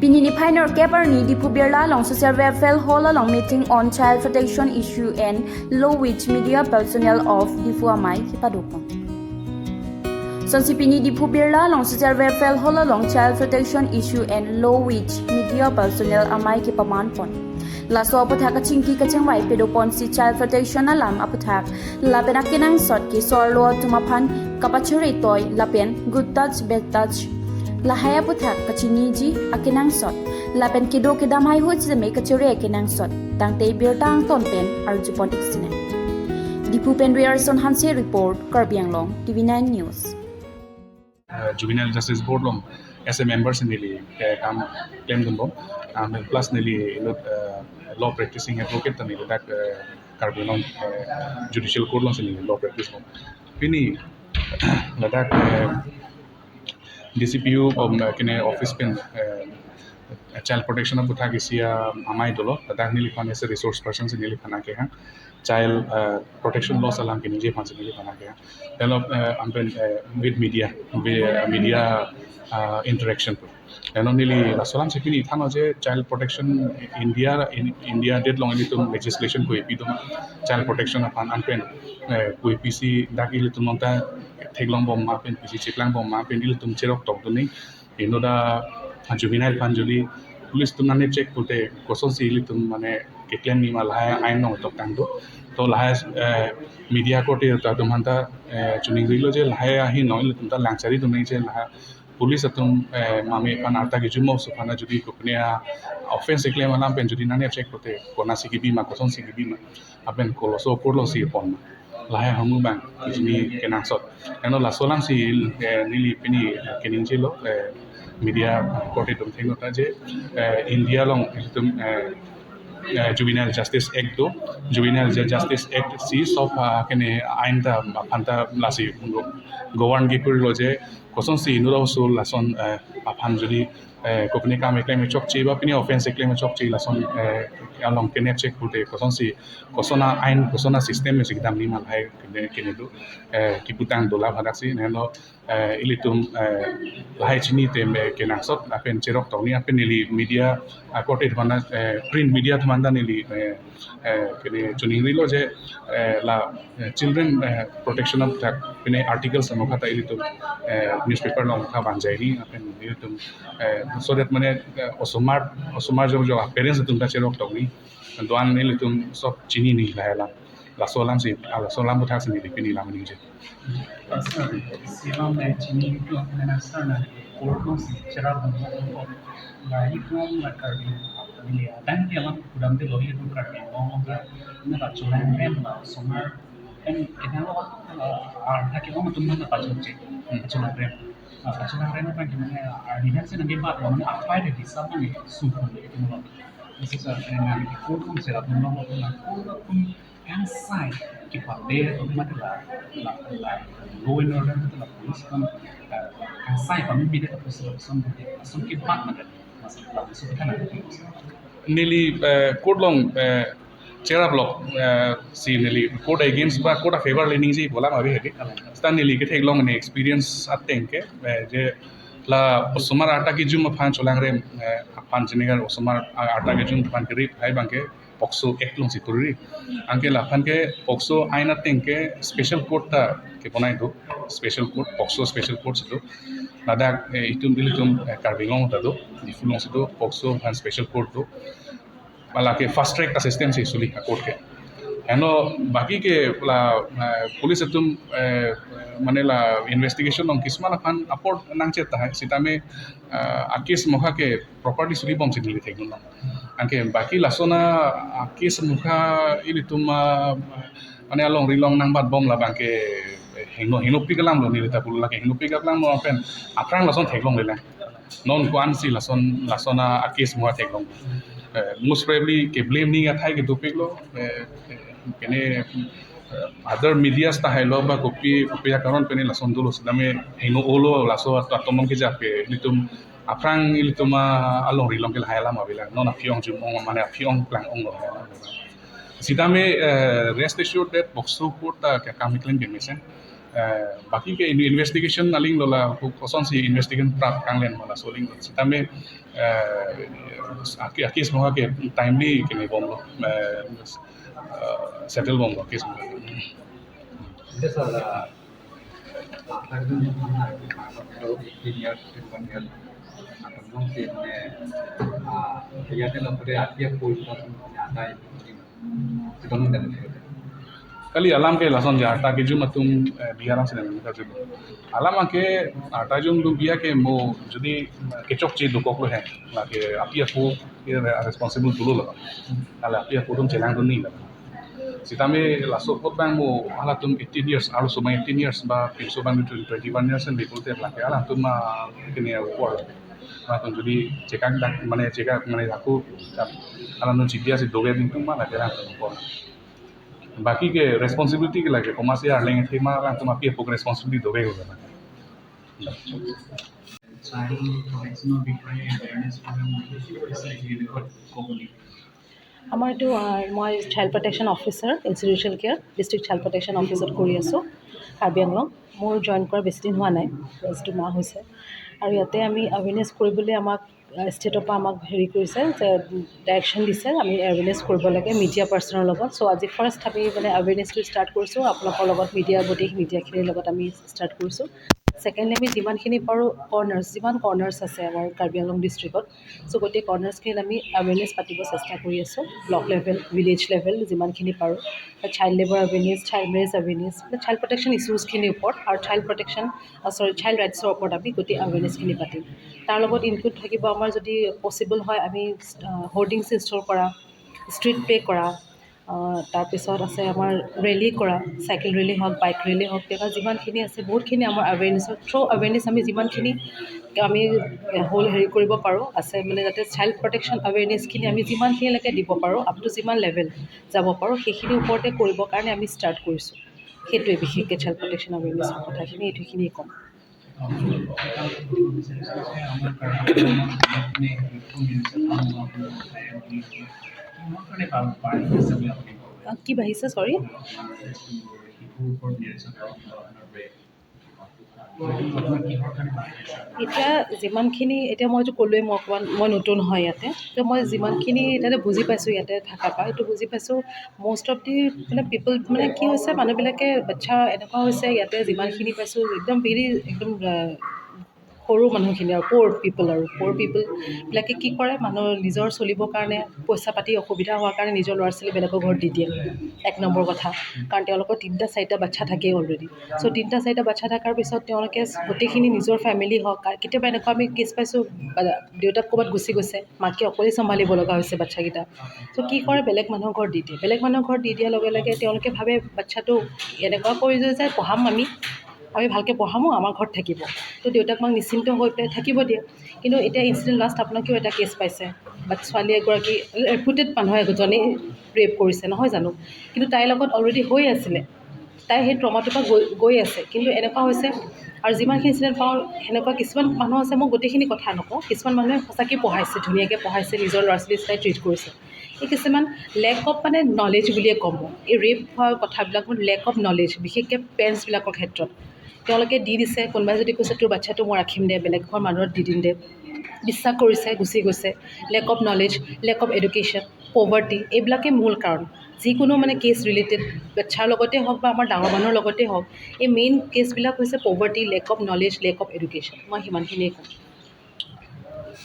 Pinini Pioneer Keparni Dipu Birla long social welfare hall along meeting on child protection issue and low wage media personnel of Dipu Amai Hipadukon. Sonsipini Dipu Birla long social welfare hall along child protection issue and low wage media personnel Amai Kipaman Pon. Laso apathak kachingki kachangwai pedopon si child protection alam apathak lapenakinang sot ki sorlo tumaphan kapachuri toy lapen good touch bad touch lahaya puthak kachini ji akinang sot lapen kido kidamai hu chime kachuri akinang sot tangte birtang tonpen arjupon iksine Dipu Penriar Son Hanse report Karbianglong TV9 News Juvenile Justice Board long as a members in the come claim them plus nearly law practicing advocate and that Karbianglong judicial court long in law practice long pini that DCPU kene office pen child protection of Butagisia Amai Dolo, that nearly fan as a resource persons in nearly Panaka, child protection laws along in J. Pansanili Panaka, develop with media interaction. And only Lasolam Sekini Tanoje, child protection in India did long little legislation to child protection upon unpen PC Daki little monta. Take long bomb map and PC chiplang bomb map and iltum cherok talk to me. You know the juvenile panjuli police to nane check pute koson si ilitum mane ketlen ni malaya I know to tango. To lahas media court to manta tuning rilo je lahaya hi no ilitum ta langsari to me laha police atum mame panarta ki jumo supana judi kopnia offense claim alam pen judi nane check pute kona sikibi ma koson sikibi ma apen koloso korlo si pon lahaya hamu bang ini kenang sot eno la solam si nili pini keninjelo media kote tum thengota je India long tum Juvenile Justice Act do Juvenile Justice Act si sof kene ainda phanta lasi govern gi kurilo je koson si nuro so lason aphan jodi kopni kam eklem chok chiba pini offense eklem chok chi lason along kene check pute koson si kosona ain kosona system me sigdam ni mal hai kene do kiputang dola bhadaksi nelo ilitum lahai chini tem kena sot apen cherok tawni apen nili media kote bana print media thamanda nili kene chuning rilo je la children protection of that pine articles amokha ta ilitum newspaper long kha banjai ni apen ilitum so that mane osomar jo parents tum ta cherok tawni doan ilitum sob chini ni la la solam si ala solam buthak ni pini lam ni je Silang chini itu adalah sana orang si cara berbuat baik orang mereka ini dan dia lah kurang tu lohi tu kerana orang ni tak cuman rem lah semua dan kita lah kita orang tu mana tak cuman rem apa gimana dia sih nanti buat orang apa ada di sana ni suku itu malah itu sebenarnya di kurung serap orang kurung yang side kita dia itu la go in order to la police kan side kami bida ke person ke bat mana masalah itu kan ada nearly code long chera block si nearly code against ba code favor learning si bola mabe hedi stand nearly ke thek long ne experience aten ke je la osmar ata ki jum phan cholang re phan jinigar osmar ata ki jum phan kri hai bangke Pokso Act long situri, angke lapan ke Pokso aina tengke special court ta ke bonai do special court Pokso special court situ, nada itu bilitum Karbianglong ta do, di fulong situ Pokso and special court do, malah ke fast track ta system si suli court ke, eno baki ke la police itu mana la investigation long kisma lapan aport nang cerita hai, sitame akis moha ke property suli bom sini lihat guna. Angke baki lasona akis muka ini tuma ane along rilong nang bat bom la bangke hino pikalam lo ni ta pula ke hino pikalam lo apen aprang lason theklong lela non kuan si lasona akis muka theklong most probably ke blame ni athai ke dupiklo kene other media sta hello ba copy ya karon pene lason dulu sedame hino olo laso atomong ke jape litum aprang ilituma along rilong kel hayala mabila non afiong jumong mane afiong plan ong lo sidame rest assured that boxo court ka kamiklen gemisen बाकी के investigation अलिंग लोला कौन सी investigation प्राप्त कांगलेन वाला soling सितामे case मोहा के timely के नहीं बोलो settle बोलो case मोहा Itu salah lagi kalau 18 years 21 years atau mungkin kayaknya lah pada akhir pun ada itu dan kali alam ke lason ja ta ke jum tum biharam sine me ka julo alam ke ata jum lu biya ke mo jodi kechok che dukok lo hai la ke apia ko ke responsible tulo la ala apia ko tum chelang dun ni la sitame laso pot bang mo ala tum 18 years alo sumai 18 years ba pinso bang 21 years and bikulte la ke ala tum ma kene ko ala tum jodi chekak dak mane chekak mane raku ala no chibia se doge din tum ma la ke la ko बाकी के responsibility के लगे कौन से यार लेंगे थीमा रहा तुम आपकी एक responsibility दोगे हो जाना child protection of victory awareness program is like really good globally. আমাৰ এইটো মই child protection officer institutional care district child protection অফিচত কৰি আছোঁ কাৰ্বি আংলং মোৰ জইন কৰা বেছি দিন হোৱা নাই 2 মাহ হৈছে আৰু ইয়াতে আমি এৱেৰনেছ কৰিবলৈ আমাক ষ্টেটৰ পৰা আমাক হেৰি কৰিছে যে ডাইৰেকশ্যন দিছে আমি এৱেৰনেছ কৰিব লাগে মিডিয়া পাৰ্চনৰ লগত চ' আজি ফাৰ্ষ্ট আমি মানে এৱেৰনেছটো ষ্টাৰ্ট কৰিছোঁ আপোনালোকৰ লগত গোটেই মিডিয়াখিনিৰ লগত আমি ষ্টাৰ্ট কৰিছোঁ ছেকেণ্ডলি আমি যিমানখিনি পাৰোঁ যিমান কৰ্নাৰ্ছ আছে আমাৰ কাৰ্বি আংলং ডিষ্ট্ৰিক্টত চ' গোটেই কৰ্নাৰ্ছখিনিত আমি এৱেৰনেছ পাতিব চেষ্টা কৰি আছোঁ ব্লক লেভেল ভিলেজ লেভেল যিমানখিনি পাৰোঁ child labour awareness child marriage awareness child protection ইছ্যুজখিনিৰ ওপৰত আৰু চাইল্ড ৰাইটছৰ ওপৰত আমি গোটেই এৱেৰনেছখিনি পাতিম তাৰ লগত ইনক্লুড থাকিব আমাৰ যদি পচিবল হয় আমি হোৰ্ডিংছ ইনষ্টল কৰা ষ্ট্ৰীট প্লে কৰা তাৰপিছত আছে আমাৰ ৰেলী কৰা চাইকেল ৰেলী হওক বাইক ৰেলী হওক তেনেকুৱা যিমানখিনি আছে বহুতখিনি আমাৰ এৱেৰনেছৰ এৱেৰনেছ আমি যিমানখিনি আমি হেৰি কৰিব পাৰোঁ আছে মানে যাতে চাইল্ড প্ৰটেকশ্যন এৱেৰনেছখিনি আমি যিমানখিনিলৈকে দিব পাৰোঁ আপ টু যিমান লেভেল যাব পাৰোঁ সেইখিনিৰ ওপৰতে কৰিবৰ কাৰণে আমি ষ্টাৰ্ট কৰিছোঁ সেইটোৱে বিশেষকৈ চাইল্ড প্ৰটেকশ্যন এৱেৰনেছৰ কথাখিনি এইটোখিনিয়ে ক'ম কি বাঢ়িছে চৰি এতিয়া যিমানখিনি এতিয়া মইতো ক'লোৱে মই নতুন হয় ইয়াতে তো মই যিমানখিনি তাতে বুজি পাইছোঁ ইয়াতে থকা পৰা এইটো বুজি পাইছোঁ মষ্ট অফ দি মানে পিপল মানে কি হৈছে মানুহবিলাকে বাচ্ছা এনেকুৱা হৈছে ইয়াতে যিমানখিনি পাইছোঁ একদম সৰু মানুহখিনি আৰু প'ৰ পিপলবিলাকে কি কৰে মানুহ নিজৰ চলিবৰ কাৰণে পইচা পাতি অসুবিধা হোৱাৰ কাৰণে নিজৰ ল'ৰা ছোৱালী বেলেগৰ ঘৰত দি দিয়ে 1 নম্বৰ কথা কাৰণ তেওঁলোকৰ 3-4টা বাচ্ছা থাকেই অলৰেডি চ' 3-4টা বাচ্ছা থকাৰ পিছত তেওঁলোকে গোটেইখিনি নিজৰ ফেমিলি হওক কেতিয়াবা এনেকুৱা আমি কেছ পাইছোঁ দেউতাক ক'ৰবাত গুচি গৈছে মাকে অকলে চম্ভালিব লগা হৈছে বাচ্ছাকেইটা চ' কি কৰে বেলেগ মানুহৰ ঘৰত দি দিয়ে বেলেগ মানুহৰ ঘৰত দি দিয়াৰ লগে লগে তেওঁলোকে ভাবে বাচ্ছাটো এনেকুৱা কৰি যে পঢ়াম আমি ভালকৈ পঢ়ামো আমাৰ ঘৰত থাকিব তো দেউতাক মাক নিশ্চিন্ত হৈ পেলাই থাকিব দিয়ে কিন্তু এতিয়া ইনচিডেণ্ট লাষ্ট আপোনালোকেও এটা কেছ পাইছে বাট ছোৱালী এগৰাকী ৰেপুটেড মানুহ এজনেই ৰেপ কৰিছে নহয় জানো কিন্তু তাইৰ লগত অলৰেডি হৈ আছিলে তাই সেই ট্ৰমাটোৰ পৰা গৈ আছে কিন্তু এনেকুৱা হৈছে আৰু যিমানখিনি ইনচিডেণ্ট পাওঁ সেনেকুৱা কিছুমান মানুহ আছে মই গোটেইখিনি কথা নকওঁ কিছুমান মানুহে সঁচাকৈ পঢ়াইছে ধুনীয়াকৈ পঢ়াইছে নিজৰ ল'ৰা ছোৱালী চাই ট্ৰিট কৰিছে এই কিছুমান লেক অফ মানে নলেজ বুলিয়ে ক'ম এই ৰেপ হোৱা কথাবিলাক লেক অফ নলেজ বিশেষকৈ পেৰেণ্টছবিলাকৰ ক্ষেত্ৰত তেওঁলোকে দি দিছে কোনোবাই যদি কৈছে তোৰ বাচ্ছাটো মই ৰাখিম দে বেলেগ ঘৰ মানুহত দি দিম দে বিশ্বাস কৰিছে গুচি গৈছে lake of knowledge lake of education poverty এইবিলাকেই মূল কাৰণ যিকোনো মানে কেছ ৰিলেটেড বাচ্ছাৰ লগতে হওক বা আমাৰ ডাঙৰ মানুহৰ লগতে হওক এই মেইন কেছবিলাক হৈছে poverty lake of knowledge lake of education মই সিমানখিনিয়ে ক'ম